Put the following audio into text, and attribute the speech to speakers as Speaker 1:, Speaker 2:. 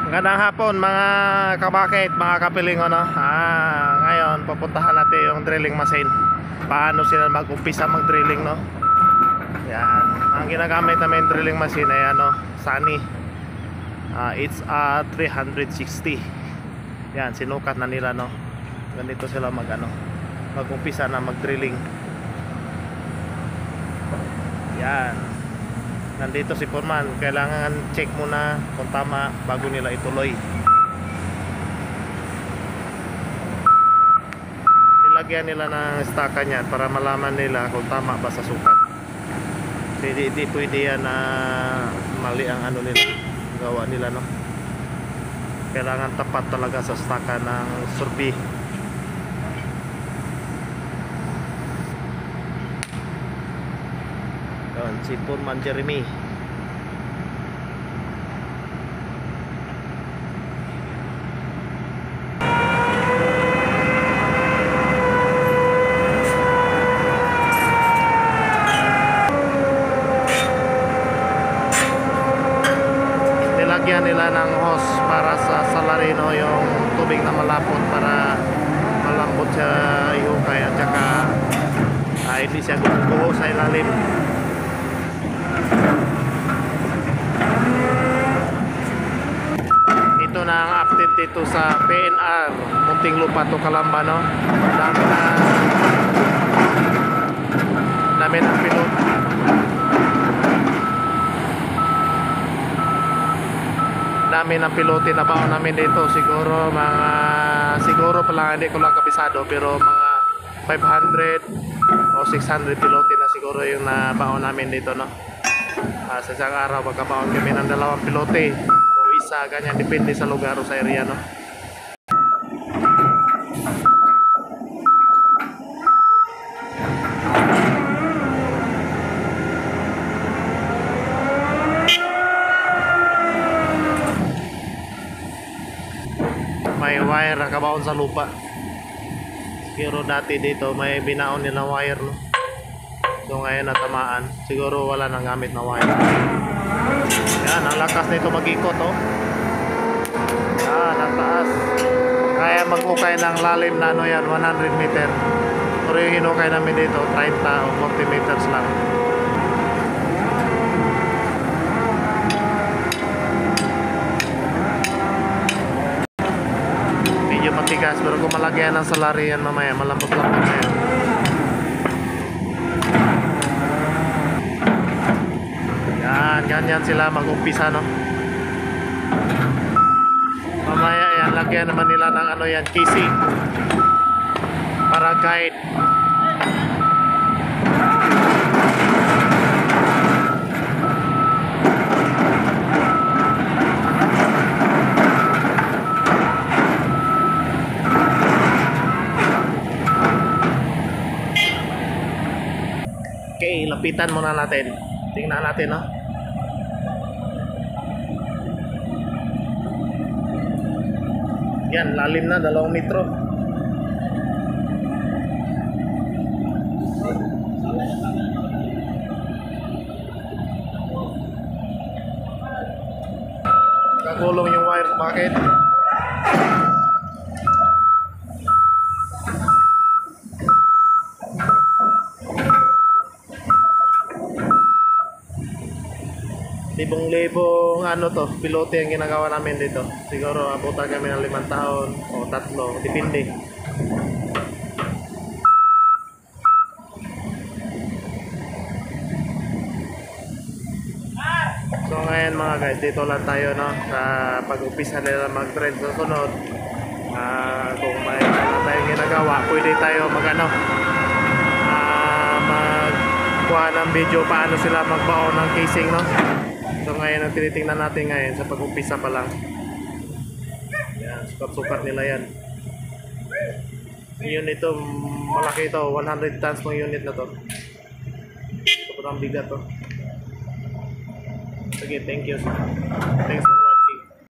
Speaker 1: Magandang hapon mga kabakit, mga kapiling ano. Ngayon pupuntahan natin yung drilling machine. Paano sila mag-umpisa mag-drilling no? Yan. Ang ginagamit namin drilling machine ay ano, Sunny. It's 360. Yan, sinukat na nila no. Ganito sila mag-umpisa na mag-drilling. Yan. Nandito si Foreman, kailangan check muna kung tama bago nila ituloy. Nilagyan nila ng staka niyan para malaman nila kung tama ba sa sukat. Kasi di pwede yan na mali ang ano nila, gawa nila no. Kailangan tapat talaga sa staka ng survey. Si Foreman Jeremy. Nilagyan nila ng hose para sa salarino yung tubig na malapot para malambot siya ihukay at saka hindi siya guho sa ilalim. Ito na ang update dito sa PNR Muntinlupa to Calamba no. Dami ng pilot. Dami ng pilote na baon namin dito. Siguro pa lang, hindi ko lang kabisado, pero mga 500 o 600 pilote na siguro yung nabaon namin dito no. Sa isang araw magkabaon kami ng 2 pilote o isa, ganyan, depende sa lugar o sa area no. May wire na kabaon sa lupa, pero dati dito may binaon nilang wire no. So ngayon natamaan, siguro wala nang gamit na wire. Yan, ang lakas nito mag-ikot oh. Yan, ang taas. Kaya mag-ukay ng lalim na ano yan, 100 meter. Pero yung hinukay namin dito 30 o 40 meters lang. Medyo matigas, pero kung malagyan ng salary yan mamaya, malambot-lambot na yan. Ganyan sila mag-umpisa no. Mamaya yan, lagyan naman nila ng ano yan, casing para guide. Okay, lapitan muna natin. Tingnan natin no. Yan, lalim na, 2 metro. Kakulong yung wire, bakit? Libong-libong ano to, pilote ang ginagawa namin dito. Siguro abutan kami ng 5 taon o 3, depende. So ngayon mga guys, dito lang tayo no, sa pag-umpisa nila mag-trend sa sunod. Kung may tayong ginagawa, pwede tayo magkuha ng video paano sila magbaon ng casing no. So ngayon ang tinitingnan natin ngayon sa pag-umpisa pa lang. Yan, sukat-sukat nila yan. Yung unit ito, malaki ito, 100 tons ng unit na to. Sobrang bigat to. Sige, thank you. Thanks.